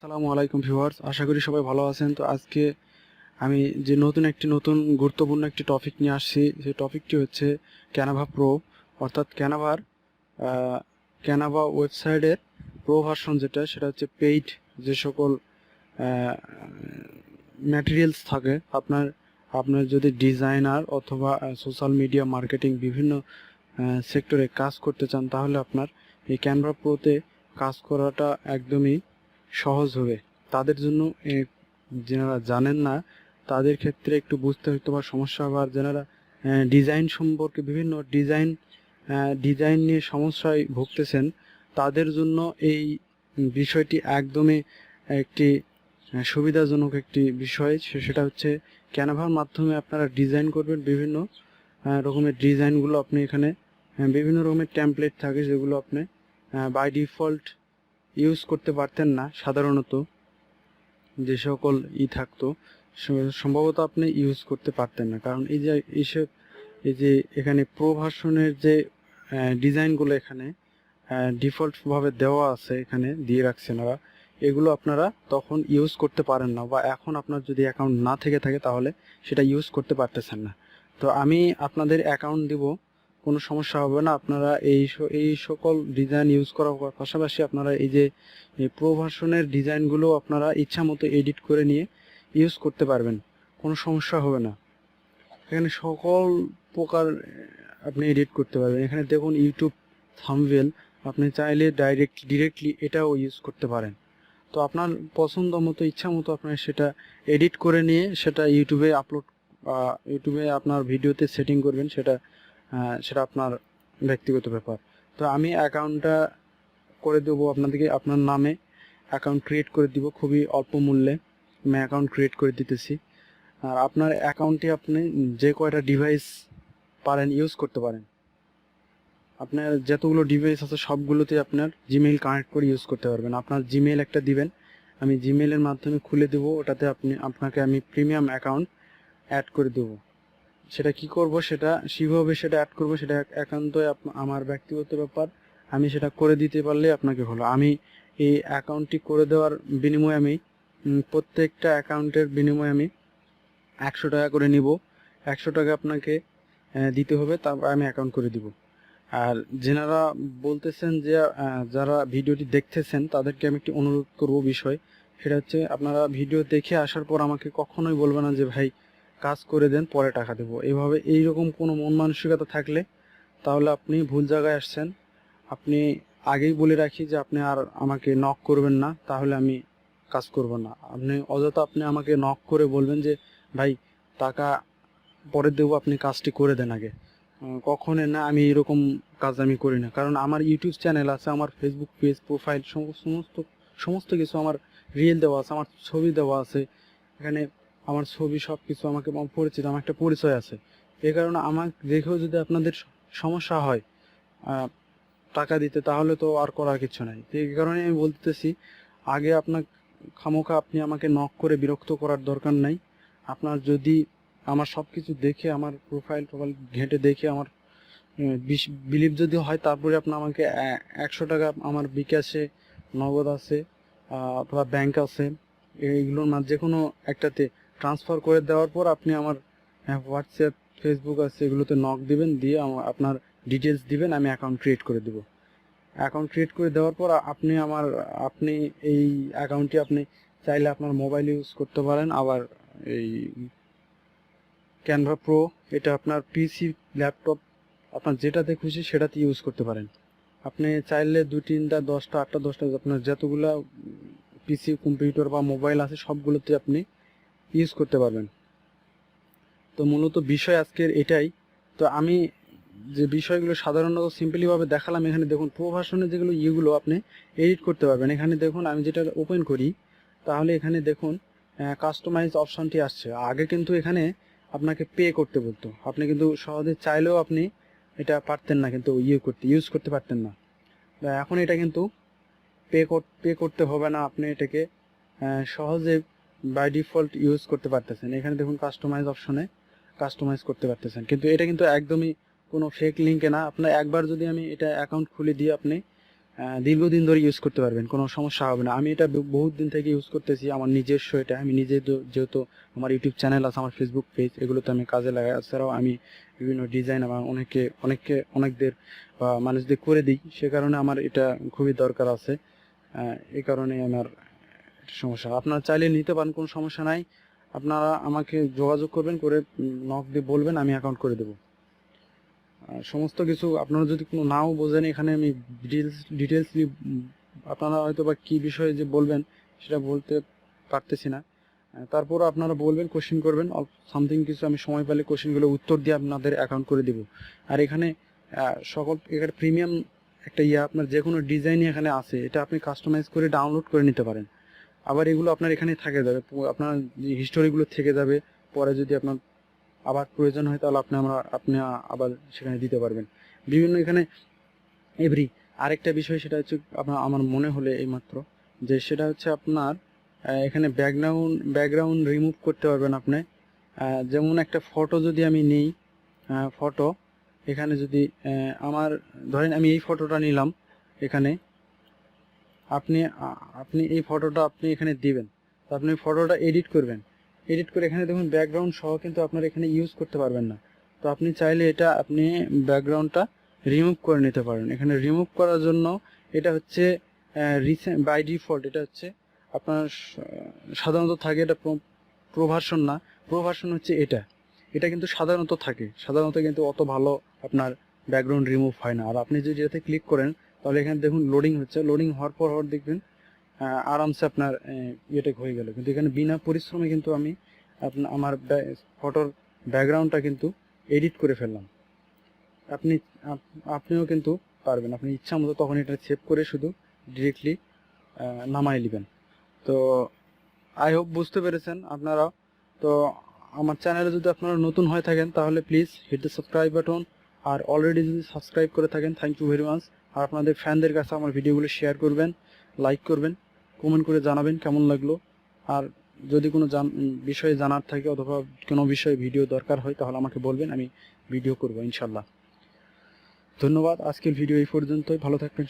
আসসালামু আলাইকুম ভিউয়ার্স, আশা করি সবাই ভালো আছেন। তো আজকে আমি যে নতুন গুরুত্বপূর্ণ একটি টপিক নিয়ে আসছি। সেই টপিকটি হচ্ছে ক্যানভা প্রো, অর্থাৎ ক্যানভা ওয়েবসাইটের প্রো ভার্সন যেটা, সেটা হচ্ছে পেইড যে সকল ম্যাটেরিয়ালস থাকে। আপনার যদি ডিজাইনার অথবা সোশ্যাল মিডিয়া মার্কেটিং বিভিন্ন সেক্টরে কাজ করতে চান, তাহলে আপনার এই ক্যানভা প্রোতে কাজ করাটা একদমই সহজ হবে। তাদের জন্য যারা জানেন না তাদের ক্ষেত্রে একটু বুঝতে হয়তো বা সমস্যা হবে। আর যারা ডিজাইন সম্পর্কে বিভিন্ন ডিজাইন নিয়ে সমস্যায় ভুগতেছেন, তাদের জন্য এই বিষয়টি একদমই একটি সুবিধাজনক একটি বিষয়। সেটা হচ্ছে ক্যানভার মাধ্যমে আপনারা ডিজাইন করবেন। বিভিন্ন রকমের ডিজাইনগুলো আপনি এখানে বিভিন্ন রকমের টেমপ্লেট থাকে, যেগুলো আপনি বাই ডিফল্ট ইউজ করতে পারতেন না। সাধারণত যে সকল থাকতো, সম্ভবত আপনি ইউজ করতে পারতেন না, কারণ এই যে এখানে প্রো ভার্সনের যে ডিজাইনগুলো এখানে ডিফল্টভাবে দেওয়া আছে, এখানে দিয়ে রাখছেন ওরা, এগুলো আপনারা তখন ইউজ করতে পারেন না, বা এখন আপনার যদি অ্যাকাউন্ট না থেকে থাকে তাহলে সেটা ইউজ করতে পারতেছেন না। তো আমি আপনাদের অ্যাকাউন্ট দিব, কোনো সমস্যা হবে না। আপনারা এই সকল ডিজাইন ইউজ করার পাশাপাশি আপনারা এই যে প্রো ভার্সনের ডিজাইনগুলো আপনারা ইচ্ছা মতো এডিট করে নিয়ে ইউজ করতে পারবেন, কোনো সমস্যা হবে না। এখানে সকল প্রকার আপনি এডিট করতে পারবেন। এখানে দেখুন ইউটিউব থাম্বনেল, আপনি চাইলে ডিরেক্টলি এটাও ইউজ করতে পারেন। তো আপনার পছন্দ মতো ইচ্ছা মতো আপনার সেটা এডিট করে নিয়ে সেটা ইউটিউবে আপনার ভিডিওতে সেটিং করবেন, সেটা আপনার ব্যক্তিগত ব্যাপার। তো আমি অ্যাকাউন্টটা করে দেবো আপনাদেরকে, আপনার নামে অ্যাকাউন্ট ক্রিয়েট করে দিব খুবই অল্প মূল্যে। আমি অ্যাকাউন্ট ক্রিয়েট করে দিতেছি। আর আপনার অ্যাকাউন্টে আপনি যে কয়টা ডিভাইস পারেন ইউজ করতে পারেন। আপনার যতগুলো ডিভাইস আছে সবগুলোতে আপনার জিমেইল কানেক্ট করে ইউজ করতে পারবেন। আপনার জিমেইল একটা দিবেন, আমি জিমেইলের মাধ্যমে খুলে দেব। ওটাতে আপনাকে আমি প্রিমিয়াম অ্যাকাউন্ট অ্যাড করে দেবো। সেটা কি করব, কিভাবে সেটা অ্যাড করব, সেটা একান্তই আমার ব্যক্তিগত ব্যাপার। আমি সেটা করে দিতে পারলে আপনাকে হলো। আমি এই অ্যাকাউন্টটি করে দেওয়ার বিনিময়ে আমি প্রত্যেকটা অ্যাকাউন্টের বিনিময়ে আমি 100 টাকা করে নিব। 100 টাকা আপনাকে দিতে হবে, তারপর আমি অ্যাকাউন্ট করে দিব। আর যেনারা বলতেছেন যে যারা ভিডিওটি দেখতেছেন, তাদেরকে আমি একটি অনুরোধ করব বিষয়, সেটা হচ্ছে আপনারা ভিডিও দেখে আসার পর আমাকে কখনোই বলবেন না যে ভাই কাজ করে দেন পরে টাকা দেবো। এইরকম কোনো মন মানসিকতা থাকলে তাহলে আপনি ভুল জায়গায় আসছেন। আপনি আগেই বলে রাখি যে আপনি আর আমাকে নক করবেন না, তাহলে আমি কাজ করব না। আপনি আমাকে নক করে বলবেন যে ভাই টাকা পরে দেবো, আপনি কাজটি করে দেন আগে। কখনো না, আমি এরকম কাজ আমি করি না। কারণ আমার ইউটিউব চ্যানেল আছে, আমার ফেসবুক পেজ প্রোফাইল সমস্ত কিছু আমার রিয়েল দেওয়া আছে, আমার ছবি দেওয়া আছে এখানে। আমার ছবি সব কিছু আমাকে পরিচিত, আমার একটা পরিচয় আছে। এই কারণে আমাকে দেখেও যদি আপনাদের সমস্যা হয় টাকা দিতে, তাহলে তো আর করার কিছু নাই। এই কারণে আমি বলতেছি, আগে খামোখা আপনি আমাকে নক করে বিরক্ত করার দরকার নাই। আপনার যদি আমার সব কিছু দেখে, আমার প্রোফাইল ঘেঁটে দেখে আমার বিলিভ যদি হয়, তারপরে আপনি আমাকে 100 টাকা আমার বিকাশে, নগদ আছে অথবা ব্যাংক আছে, এইগুলোর যে কোনো একটাতে ট্রান্সফার করে দেওয়ার পর আপনি আমার হোয়াটসঅ্যাপ, ফেসবুক আছে, এগুলোতে নক দিবেন, দিয়ে আপনার ডিটেলস দিবেন, আমি অ্যাকাউন্ট ক্রিয়েট করে দেবো। অ্যাকাউন্ট ক্রিয়েট করে দেওয়ার পর আপনি এই অ্যাকাউন্টটি আপনি চাইলে আপনার মোবাইল ইউজ করতে পারেন। আবার এই ক্যানভা প্রো এটা আপনার পিসি, ল্যাপটপ, আপনার যেটাতে খুশি সেটাতে ইউজ করতে পারেন। আপনি চাইলে 2-3টা, 10টা, 8টা, 10টা, আপনার যতগুলা পিসি, কম্পিউটার বা মোবাইল আছে সবগুলোতে আপনি ইউজ করতে পারবেন। তো মূলত বিষয় আজকের এটাই। তো আমি যে বিষয়গুলো সাধারণত সিম্পলিভাবে দেখালাম, এখানে দেখুন প্রো ভার্সনের যেগুলো আপনি এডিট করতে পারবেন। এখানে দেখুন আমি যেটা ওপেন করি, তাহলে এখানে দেখুন কাস্টমাইজ অপশনটি আসছে। আগে কিন্তু এখানে আপনাকে পে করতে বলতো, আপনি কিন্তু সহজে চাইলেও আপনি এটা পারতেন না, কিন্তু ইউজ করতে পারতেন না। এখন এটা কিন্তু পে করতে হবে না, আপনি এটাকে সহজে বাই ডিফল্ট ইউজ করতে পারতেছেন। এখানে দেখুন কাস্টমাইজ অপশনে কাস্টমাইজ করতে পারতেছেন, কিন্তু এটা কিন্তু একদমই কোনো ফেক লিঙ্কে না। আপনার একবার যদি আমি এটা অ্যাকাউন্ট খুলে দিয়ে আপনি দীর্ঘদিন ধরে ইউজ করতে পারবেন, কোনো সমস্যা হবে না। আমি এটা বহুত দিন থেকে ইউজ করতেছি, আমার নিজস্ব এটা। আমি নিজে যেহেতু আমার ইউটিউব চ্যানেল আছে, আমার ফেসবুক পেজ, এগুলোতে আমি কাজে লাগাই। এছাড়াও আমি বিভিন্ন ডিজাইন আমার অনেকদের বা মানুষদের করে দিই, সে কারণে আমার এটা খুবই দরকার আছে। এই কারণে আমার সমস্যা। আপনারা চাইলে নিতে পারেন, কোনো সমস্যা নাই। আপনারা আমাকে যোগাযোগ করবেন, করে নক দিয়ে বলবেন, আমি অ্যাকাউন্ট করে দেবো। সমস্ত কিছু আপনারা যদি কোনো নাও বোঝেন, এখানে আমি ডিটেলসলি আপনারা হয়তো বা কী বিষয়ে যে বলবেন সেটা বলতে পারতেছি না। তারপরও আপনারা বলবেন, কোশ্চেন করবেন, সামথিং কিছু আমি সময় পেলে কোশ্চেনগুলো উত্তর দিয়ে আপনাদের অ্যাকাউন্ট করে দেব। আর এখানে এখানে প্রিমিয়াম একটা আপনার যে কোনো ডিজাইনই এখানে আছে, এটা আপনি কাস্টমাইজ করে ডাউনলোড করে নিতে পারেন। আবার এগুলো আপনার এখানে থেকে যাবে, আপনার হিস্টোরিগুলো থেকে যাবে। পরে যদি আপনার আবার প্রয়োজন হয় তাহলে আপনি আবার সেখানে দিতে পারবেন। বিভিন্ন এখানে আরেকটা বিষয়, সেটা হচ্ছে আমার মনে হলে এইমাত্র, যে সেটা হচ্ছে আপনার এখানে ব্যাকগ্রাউন্ড রিমুভ করতে পারবেন আপনি। যেমন একটা ফটো যদি আমি নিই, ফটো এখানে যদি আমার ধরেন আমি এই ফটোটা নিলাম, এখানে আপনি এই ফটোটা আপনি এখানে দিবেন, তো আপনি ফটোটা এডিট করবেন। এডিট করে এখানে দেখুন ব্যাকগ্রাউন্ড সহ কিন্তু আপনার এখানে ইউজ করতে পারবেন না। তো আপনি চাইলে এটা আপনি ব্যাকগ্রাউন্ডটা রিমুভ করে নিতে পারেন। এখানে রিমুভ করার জন্য এটা হচ্ছে বাই ডিফল্ট, এটা হচ্ছে আপনার সাধারণত থাকে, এটা প্রো ভার্সন না, প্রো ভার্সন হচ্ছে এটা কিন্তু সাধারণত থাকে, সাধারণত কিন্তু অত ভালো আপনার ব্যাকগ্রাউন্ড রিমুভ হয় না। আর আপনি যদি এটাতে ক্লিক করেন তাহলে এখানে দেখুন লোডিং হচ্ছে, লোডিং হওয়ার পর দেখবেন আরামসে আপনার ইয়েটা হয়ে গেল। কিন্তু এখানে বিনা পরিশ্রমে কিন্তু আমি আমার ফটোর ব্যাকগ্রাউন্ডটা কিন্তু এডিট করে ফেললাম। আপনিও কিন্তু পারবেন, আপনি ইচ্ছা মতো তখন এটা সেভ করে শুধু ডিরেক্টলি নামাই নেবেন। তো আই হোপ বুঝতে পেরেছেন আপনারা। তো আমার চ্যানেলে যদি আপনারা নতুন হয়ে থাকেন তাহলে please hit the subscribe button, আর অলরেডি যদি সাবস্ক্রাইব করে থাকেন থ্যাংক ইউ ভেরি মাচ। আর আপনাদের ফ্যানদের কাছে আমার ভিডিওগুলো শেয়ার করবেন, লাইক করবেন, কমেন্ট করে জানাবেন কেমন লাগলো। আর যদি কোনো বিষয়ে জানার থাকে অথবা কোনো বিষয়ে ভিডিও দরকার হয় তাহলে আমাকে বলবেন, আমি ভিডিও করব ইনশাল্লাহ। ধন্যবাদ। আজকের ভিডিও এই পর্যন্তই। ভালো থাকবেন।